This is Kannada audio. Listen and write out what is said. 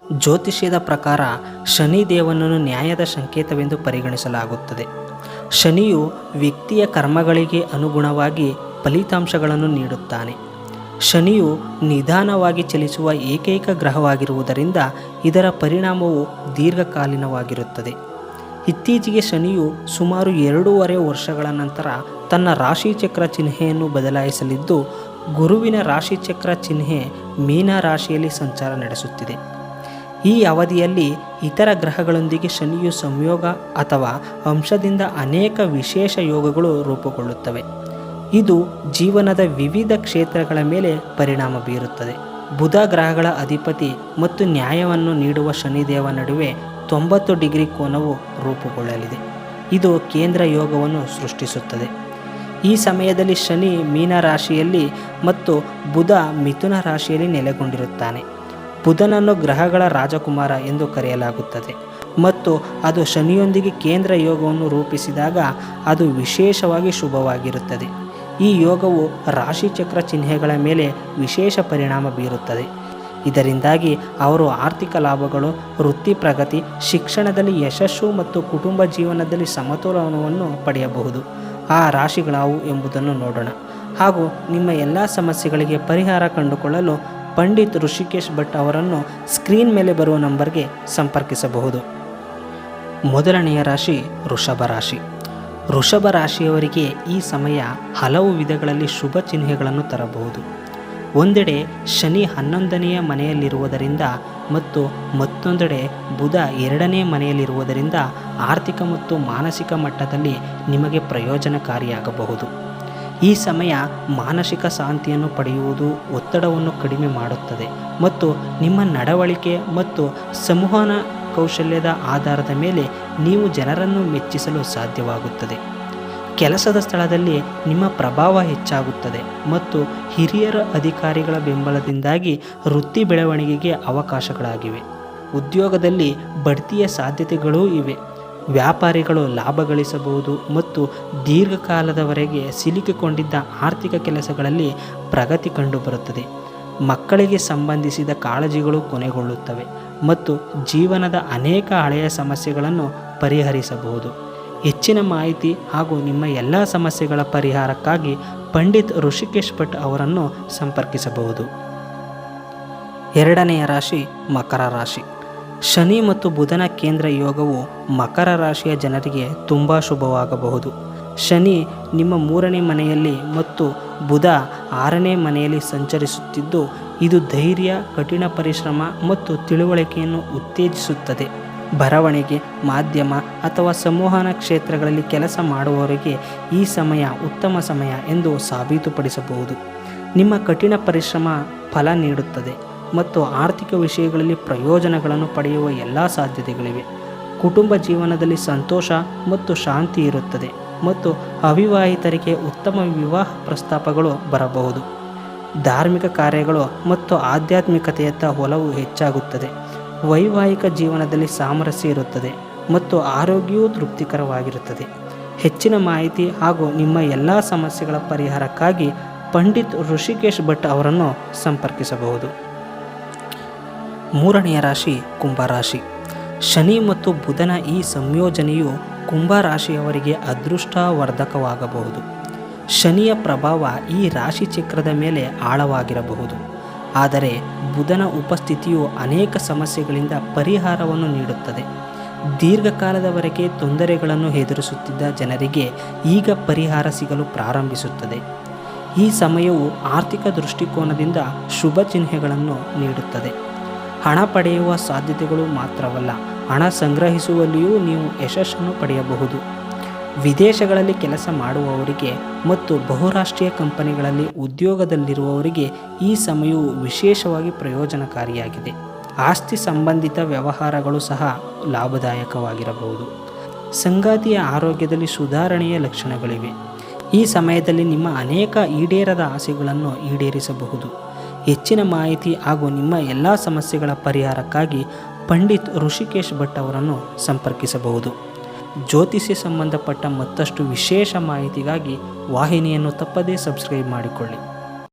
ಜ್ಯೋತಿಷ್ಯದ ಪ್ರಕಾರ ಶನಿದೇವನನ್ನು ನ್ಯಾಯದ ಸಂಕೇತವೆಂದು ಪರಿಗಣಿಸಲಾಗುತ್ತದೆ. ಶನಿಯು ವ್ಯಕ್ತಿಯ ಕರ್ಮಗಳಿಗೆ ಅನುಗುಣವಾಗಿ ಫಲಿತಾಂಶಗಳನ್ನು ನೀಡುತ್ತಾನೆ. ಶನಿಯು ನಿಧಾನವಾಗಿ ಚಲಿಸುವ ಏಕೈಕ ಗ್ರಹವಾಗಿರುವುದರಿಂದ ಇದರ ಪರಿಣಾಮವು ದೀರ್ಘಕಾಲೀನವಾಗಿರುತ್ತದೆ. ಇತ್ತೀಚೆಗೆ ಶನಿಯು ಸುಮಾರು 2.5 ವರ್ಷಗಳ ನಂತರ ತನ್ನ ರಾಶಿಚಕ್ರ ಚಿಹ್ನೆಯನ್ನು ಬದಲಾಯಿಸಲಿದ್ದು, ಗುರುವಿನ ರಾಶಿಚಕ್ರ ಚಿಹ್ನೆ ಮೀನ ರಾಶಿಯಲ್ಲಿ ಸಂಚಾರ ನಡೆಸುತ್ತಿದೆ. ಈ ಅವಧಿಯಲ್ಲಿ ಇತರ ಗ್ರಹಗಳೊಂದಿಗೆ ಶನಿಯು ಸಂಯೋಗ ಅಥವಾ ಅಂಶದಿಂದ ಅನೇಕ ವಿಶೇಷ ಯೋಗಗಳು ರೂಪುಗೊಳ್ಳುತ್ತವೆ. ಇದು ಜೀವನದ ವಿವಿಧ ಕ್ಷೇತ್ರಗಳ ಮೇಲೆ ಪರಿಣಾಮ ಬೀರುತ್ತದೆ. ಬುಧ ಗ್ರಹಗಳ ಅಧಿಪತಿ ಮತ್ತು ನ್ಯಾಯವನ್ನು ನೀಡುವ ಶನಿದೇವ ನಡುವೆ 90 ಡಿಗ್ರಿ ಕೋನವು ರೂಪುಗೊಳ್ಳಲಿದೆ. ಇದು ಕೇಂದ್ರ ಯೋಗವನ್ನು ಸೃಷ್ಟಿಸುತ್ತದೆ. ಈ ಸಮಯದಲ್ಲಿ ಶನಿ ಮೀನ ರಾಶಿಯಲ್ಲಿ ಮತ್ತು ಬುಧ ಮಿಥುನ ರಾಶಿಯಲ್ಲಿ ನೆಲೆಗೊಂಡಿರುತ್ತಾನೆ. ಬುಧನನ್ನು ಗ್ರಹಗಳ ರಾಜಕುಮಾರ ಎಂದು ಕರೆಯಲಾಗುತ್ತದೆ ಮತ್ತು ಅದು ಶನಿಯೊಂದಿಗೆ ಕೇಂದ್ರ ಯೋಗವನ್ನು ರೂಪಿಸಿದಾಗ ಅದು ವಿಶೇಷವಾಗಿ ಶುಭವಾಗಿರುತ್ತದೆ. ಈ ಯೋಗವು ರಾಶಿಚಕ್ರ ಚಿಹ್ನೆಗಳ ಮೇಲೆ ವಿಶೇಷ ಪರಿಣಾಮ ಬೀರುತ್ತದೆ. ಇದರಿಂದಾಗಿ ಅವರು ಆರ್ಥಿಕ ಲಾಭಗಳು, ವೃತ್ತಿ ಪ್ರಗತಿ, ಶಿಕ್ಷಣದಲ್ಲಿ ಯಶಸ್ಸು ಮತ್ತು ಕುಟುಂಬ ಜೀವನದಲ್ಲಿ ಸಮತೋಲನವನ್ನು ಪಡೆಯಬಹುದು. ಆ ರಾಶಿಗಳಾವು ಎಂಬುದನ್ನು ನೋಡೋಣ. ಹಾಗೂ ನಿಮ್ಮ ಎಲ್ಲ ಸಮಸ್ಯೆಗಳಿಗೆ ಪರಿಹಾರ ಕಂಡುಕೊಳ್ಳಲು ಪಂಡಿತ್ ಋಷಿಕೇಶ್ ಭಟ್ ಅವರನ್ನು ಸ್ಕ್ರೀನ್ ಮೇಲೆ ಬರುವ ನಂಬರ್ಗೆ ಸಂಪರ್ಕಿಸಬಹುದು. ಮೊದಲನೆಯ ರಾಶಿ ವೃಷಭ ರಾಶಿ. ವೃಷಭ ರಾಶಿಯವರಿಗೆ ಈ ಸಮಯ ಹಲವು ವಿಧಗಳಲ್ಲಿ ಶುಭ ಚಿಹ್ನೆಗಳನ್ನು ತರಬಹುದು. ಒಂದೆಡೆ ಶನಿ 11ನೆಯ ಮನೆಯಲ್ಲಿರುವುದರಿಂದ ಮತ್ತು ಮತ್ತೊಂದೆಡೆ ಬುಧ 2ನೇ ಮನೆಯಲ್ಲಿರುವುದರಿಂದ ಆರ್ಥಿಕ ಮತ್ತು ಮಾನಸಿಕ ಮಟ್ಟದಲ್ಲಿ ನಿಮಗೆ ಪ್ರಯೋಜನಕಾರಿಯಾಗಬಹುದು. ಈ ಸಮಯ ಮಾನಸಿಕ ಶಾಂತಿಯನ್ನು ಪಡೆಯುವುದು, ಒತ್ತಡವನ್ನು ಕಡಿಮೆ ಮಾಡುತ್ತದೆ ಮತ್ತು ನಿಮ್ಮ ನಡವಳಿಕೆ ಮತ್ತು ಸಂವಹನ ಕೌಶಲ್ಯದ ಆಧಾರದ ಮೇಲೆ ನೀವು ಜನರನ್ನು ಮೆಚ್ಚಿಸಲು ಸಾಧ್ಯವಾಗುತ್ತದೆ. ಕೆಲಸದ ಸ್ಥಳದಲ್ಲಿ ನಿಮ್ಮ ಪ್ರಭಾವ ಹೆಚ್ಚಾಗುತ್ತದೆ ಮತ್ತು ಹಿರಿಯರ ಅಧಿಕಾರಿಗಳ ಬೆಂಬಲದಿಂದಾಗಿ ವೃತ್ತಿ ಬೆಳವಣಿಗೆಗೆ ಅವಕಾಶಗಳಾಗಿವೆ. ಉದ್ಯೋಗದಲ್ಲಿ ಬಡ್ತಿಯ ಸಾಧ್ಯತೆಗಳೂ ಇವೆ. ವ್ಯಾಪಾರಿಗಳು ಲಾಭ ಗಳಿಸಬಹುದು ಮತ್ತು ದೀರ್ಘಕಾಲದವರೆಗೆ ಸಿಲುಕಿಕೊಂಡಿದ್ದ ಆರ್ಥಿಕ ಕೆಲಸಗಳಲ್ಲಿ ಪ್ರಗತಿ ಕಂಡುಬರುತ್ತದೆ. ಮಕ್ಕಳಿಗೆ ಸಂಬಂಧಿಸಿದ ಕಾಳಜಿಗಳು ಕೊನೆಗೊಳ್ಳುತ್ತವೆ ಮತ್ತು ಜೀವನದ ಅನೇಕ ಹಳೆಯ ಸಮಸ್ಯೆಗಳನ್ನು ಪರಿಹರಿಸಬಹುದು. ಹೆಚ್ಚಿನ ಮಾಹಿತಿ ಹಾಗೂ ನಿಮ್ಮ ಎಲ್ಲ ಸಮಸ್ಯೆಗಳ ಪರಿಹಾರಕ್ಕಾಗಿ ಪಂಡಿತ್ ಋಷಿಕೇಶ್ ಭಟ್ ಅವರನ್ನು ಸಂಪರ್ಕಿಸಬಹುದು. ಎರಡನೆಯ ರಾಶಿ ಮಕರ ರಾಶಿ. ಶನಿ ಮತ್ತು ಬುಧನ ಕೇಂದ್ರ ಯೋಗವು ಮಕರ ರಾಶಿಯ ಜನರಿಗೆ ತುಂಬ ಶುಭವಾಗಬಹುದು. ಶನಿ ನಿಮ್ಮ 3ನೇ ಮನೆಯಲ್ಲಿ ಮತ್ತು ಬುಧ 6ನೇ ಮನೆಯಲ್ಲಿ ಸಂಚರಿಸುತ್ತಿದ್ದು, ಇದು ಧೈರ್ಯ, ಕಠಿಣ ಪರಿಶ್ರಮ ಮತ್ತು ತಿಳುವಳಿಕೆಯನ್ನು ಉತ್ತೇಜಿಸುತ್ತದೆ. ಬರವಣಿಗೆ, ಮಾಧ್ಯಮ ಅಥವಾ ಸಂವಹನ ಕ್ಷೇತ್ರಗಳಲ್ಲಿ ಕೆಲಸ ಮಾಡುವವರಿಗೆ ಈ ಸಮಯ ಉತ್ತಮ ಸಮಯ ಎಂದು ಸಾಬೀತುಪಡಿಸಬಹುದು. ನಿಮ್ಮ ಕಠಿಣ ಪರಿಶ್ರಮ ಫಲ ನೀಡುತ್ತದೆ ಮತ್ತು ಆರ್ಥಿಕ ವಿಷಯಗಳಲ್ಲಿ ಪ್ರಯೋಜನಗಳನ್ನು ಪಡೆಯುವ ಎಲ್ಲ ಸಾಧ್ಯತೆಗಳಿವೆ. ಕುಟುಂಬ ಜೀವನದಲ್ಲಿ ಸಂತೋಷ ಮತ್ತು ಶಾಂತಿ ಇರುತ್ತದೆ ಮತ್ತು ಅವಿವಾಹಿತರಿಗೆ ಉತ್ತಮ ವಿವಾಹ ಪ್ರಸ್ತಾಪಗಳು ಬರಬಹುದು. ಧಾರ್ಮಿಕ ಕಾರ್ಯಗಳು ಮತ್ತು ಆಧ್ಯಾತ್ಮಿಕತೆಯತ್ತ ಒಲವು ಹೆಚ್ಚಾಗುತ್ತದೆ. ವೈವಾಹಿಕ ಜೀವನದಲ್ಲಿ ಸಾಮರಸ್ಯ ಇರುತ್ತದೆ ಮತ್ತು ಆರೋಗ್ಯವೂ ತೃಪ್ತಿಕರವಾಗಿರುತ್ತದೆ. ಹೆಚ್ಚಿನ ಮಾಹಿತಿ ಹಾಗೂ ನಿಮ್ಮ ಎಲ್ಲ ಸಮಸ್ಯೆಗಳ ಪರಿಹಾರಕ್ಕಾಗಿ ಪಂಡಿತ್ ಋಷಿಕೇಶ್ ಭಟ್ ಅವರನ್ನು ಸಂಪರ್ಕಿಸಬಹುದು. ಮೂರನೆಯ ರಾಶಿ ಕುಂಭರಾಶಿ. ಶನಿ ಮತ್ತು ಬುಧನ ಈ ಸಂಯೋಜನೆಯು ಕುಂಭರಾಶಿಯವರಿಗೆ ಅದೃಷ್ಟವರ್ಧಕವಾಗಬಹುದು. ಶನಿಯ ಪ್ರಭಾವ ಈ ರಾಶಿ ಚಕ್ರದ ಮೇಲೆ ಆಳವಾಗಿರಬಹುದು, ಆದರೆ ಬುಧನ ಉಪಸ್ಥಿತಿಯು ಅನೇಕ ಸಮಸ್ಯೆಗಳಿಂದ ಪರಿಹಾರವನ್ನು ನೀಡುತ್ತದೆ. ದೀರ್ಘಕಾಲದವರೆಗೆ ತೊಂದರೆಗಳನ್ನು ಎದುರಿಸುತ್ತಿದ್ದ ಜನರಿಗೆ ಈಗ ಪರಿಹಾರ ಸಿಗಲು ಪ್ರಾರಂಭಿಸುತ್ತದೆ. ಈ ಸಮಯವು ಆರ್ಥಿಕ ದೃಷ್ಟಿಕೋನದಿಂದ ಶುಭ ಚಿಹ್ನೆಗಳನ್ನು ನೀಡುತ್ತದೆ. ಹಣ ಪಡೆಯುವ ಸಾಧ್ಯತೆಗಳು ಮಾತ್ರವಲ್ಲ, ಹಣ ಸಂಗ್ರಹಿಸುವಲ್ಲಿಯೂ ನೀವು ಯಶಸ್ಸನ್ನು ಪಡೆಯಬಹುದು. ವಿದೇಶಗಳಲ್ಲಿ ಕೆಲಸ ಮಾಡುವವರಿಗೆ ಮತ್ತು ಬಹುರಾಷ್ಟ್ರೀಯ ಕಂಪನಿಗಳಲ್ಲಿ ಉದ್ಯೋಗದಲ್ಲಿರುವವರಿಗೆ ಈ ಸಮಯವು ವಿಶೇಷವಾಗಿ ಪ್ರಯೋಜನಕಾರಿಯಾಗಿದೆ. ಆಸ್ತಿ ಸಂಬಂಧಿತ ವ್ಯವಹಾರಗಳು ಸಹ ಲಾಭದಾಯಕವಾಗಿರಬಹುದು. ಸಂಗಾತಿಯ ಆರೋಗ್ಯದಲ್ಲಿ ಸುಧಾರಣೆಯ ಲಕ್ಷಣಗಳಿವೆ. ಈ ಸಮಯದಲ್ಲಿ ನಿಮ್ಮ ಅನೇಕ ಈಡೇರದ ಆಸೆಗಳನ್ನು ಈಡೇರಿಸಬಹುದು. ಹೆಚ್ಚಿನ ಮಾಹಿತಿ ಹಾಗೂ ನಿಮ್ಮ ಎಲ್ಲ ಸಮಸ್ಯೆಗಳ ಪರಿಹಾರಕ್ಕಾಗಿ ಪಂಡಿತ್ ಋಷಿಕೇಶ್ ಭಟ್ ಅವರನ್ನು ಸಂಪರ್ಕಿಸಬಹುದು. ಜ್ಯೋತಿಷ್ಯ ಸಂಬಂಧಪಟ್ಟ ಮತ್ತಷ್ಟು ವಿಶೇಷ ಮಾಹಿತಿಗಾಗಿ ವಾಹಿನಿಯನ್ನು ತಪ್ಪದೇ ಸಬ್ಸ್ಕ್ರೈಬ್ ಮಾಡಿಕೊಳ್ಳಿ.